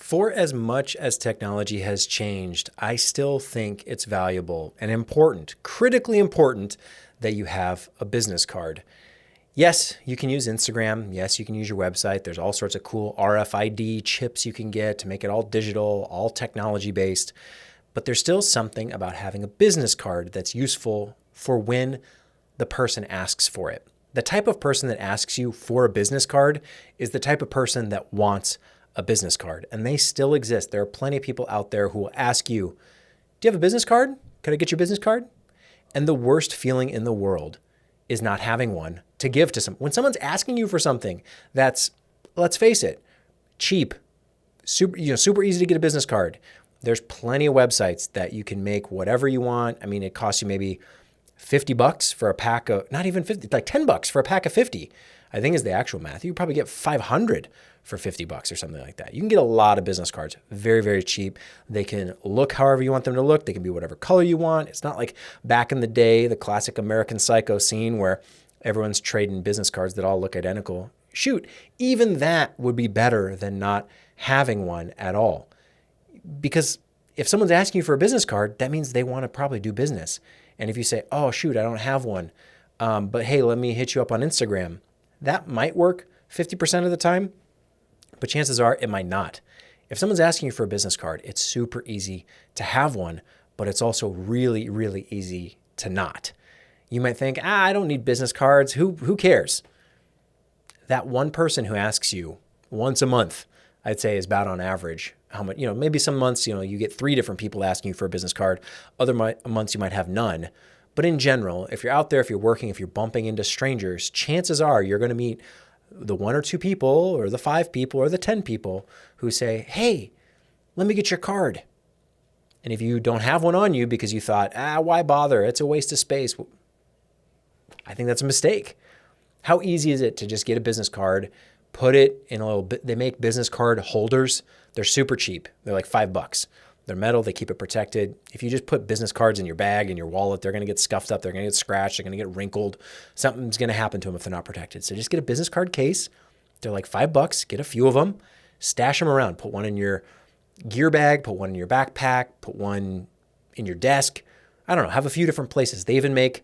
For as much as technology has changed, I still think it's valuable and important, critically important, that you have a business card. Yes, you can use Instagram. Yes, you can use your website. There's all sorts of cool RFID chips you can get to make it all digital, all technology based. But there's still something about having a business card that's useful for when the person asks for it. The type of person that asks you for a business card is the type of person that wants a business card, and they still exist. There are plenty of people out there who will ask you, do you have a business card? Could I get your business card? And the worst feeling in the world is not having one to give to someone. When someone's asking you for something that's, let's face it, cheap, super easy to get a business card. There's plenty of websites that you can make whatever you want. I mean, it costs you maybe $50 for a pack of, not even 50, like $10 for a pack of 50, I think is the actual math. You could probably get 500 for $50 or something like that. You can get a lot of business cards, very, very cheap. They can look however you want them to look. They can be whatever color you want. It's not like back in the day, the classic American Psycho scene where everyone's trading business cards that all look identical. Shoot, even that would be better than not having one at all. Because if someone's asking you for a business card, that means they want to probably do business. And if you say, oh, shoot, I don't have one, but hey, let me hit you up on Instagram, that might work 50% of the time, but chances are it might not. If someone's asking you for a business card, it's super easy to have one, but it's also really, really easy to not. You might think, I don't need business cards. Who cares? That one person who asks you once a month, I'd say is about on average. How much, maybe some months, you get 3 different people asking you for a business card. Other months you might have none. But in general, if you're out there, if you're working, if you're bumping into strangers, chances are you're going to meet the 1 or 2 people or the 5 people or the 10 people who say, hey, let me get your card. And if you don't have one on you because you thought, why bother? It's a waste of space. I think that's a mistake. How easy is it to just get a business card, put it in a little bit? They make business card holders. They're super cheap. They're like $5. They're metal. They keep it protected. If you just put business cards in your bag, in your wallet, they're going to get scuffed up. They're going to get scratched. They're going to get wrinkled. Something's going to happen to them if they're not protected. So just get a business card case. They're like $5. Get a few of them. Stash them around. Put one in your gear bag. Put one in your backpack. Put one in your desk. I don't know. Have a few different places. They even make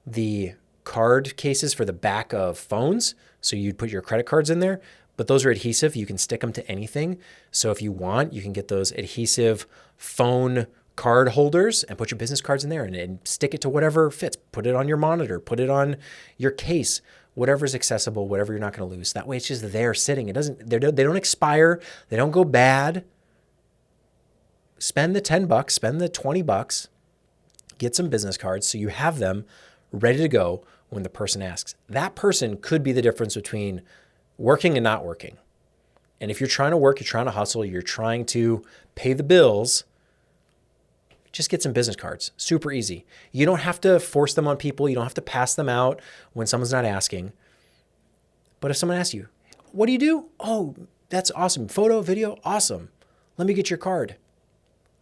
the card cases for the back of phones. So you'd put your credit cards in there. But those are adhesive. You can stick them to anything. So if you want, you can get those adhesive phone card holders and put your business cards in there and stick it to whatever fits. Put it on your monitor. Put it on your case. Whatever's accessible, whatever you're not going to lose. That way it's just there sitting. They don't expire. They don't go bad. Spend the $10, spend the $20. Get some business cards so you have them ready to go when the person asks. That person could be the difference between working and not working. And if you're trying to work, you're trying to hustle, you're trying to pay the bills, just get some business cards. Super easy. You don't have to force them on people. You don't have to pass them out when someone's not asking. But if someone asks you, what do you do? Oh, that's awesome. Photo, video, awesome. Let me get your card.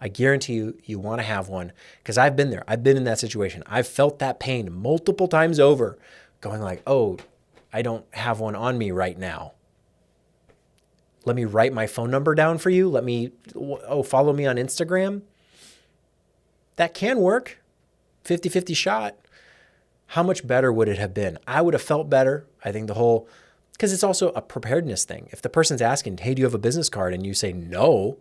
I guarantee you want to have one because I've been there. I've been in that situation. I've felt that pain multiple times over going like, oh, I don't have one on me right now. Let me write my phone number down for you. Follow me on Instagram. That can work. 50-50 shot. How much better would it have been? I would have felt better. I think because it's also a preparedness thing. If the person's asking, hey, do you have a business card? And you say no,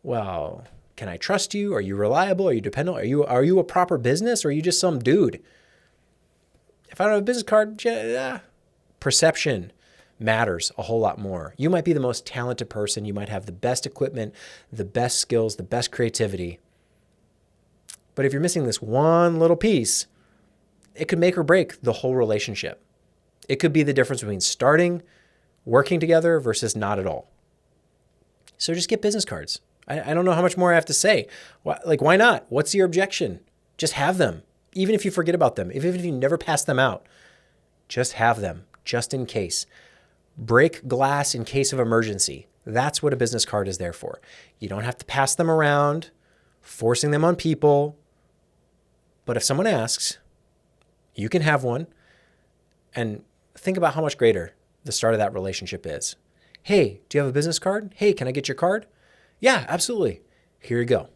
well, can I trust you? Are you reliable? Are you dependable? Are you a proper business or are you just some dude? If I don't have a business card, perception matters a whole lot more. You might be the most talented person. You might have the best equipment, the best skills, the best creativity. But if you're missing this one little piece, it could make or break the whole relationship. It could be the difference between starting, working together versus not at all. So just get business cards. I don't know how much more I have to say. Why not? What's your objection? Just have them. Even if you forget about them, even if you never pass them out, just have them, just in case. Break glass in case of emergency. That's what a business card is there for. You don't have to pass them around, forcing them on people. But if someone asks, you can have one. And think about how much greater the start of that relationship is. Hey, do you have a business card? Hey, can I get your card? Yeah, absolutely. Here you go.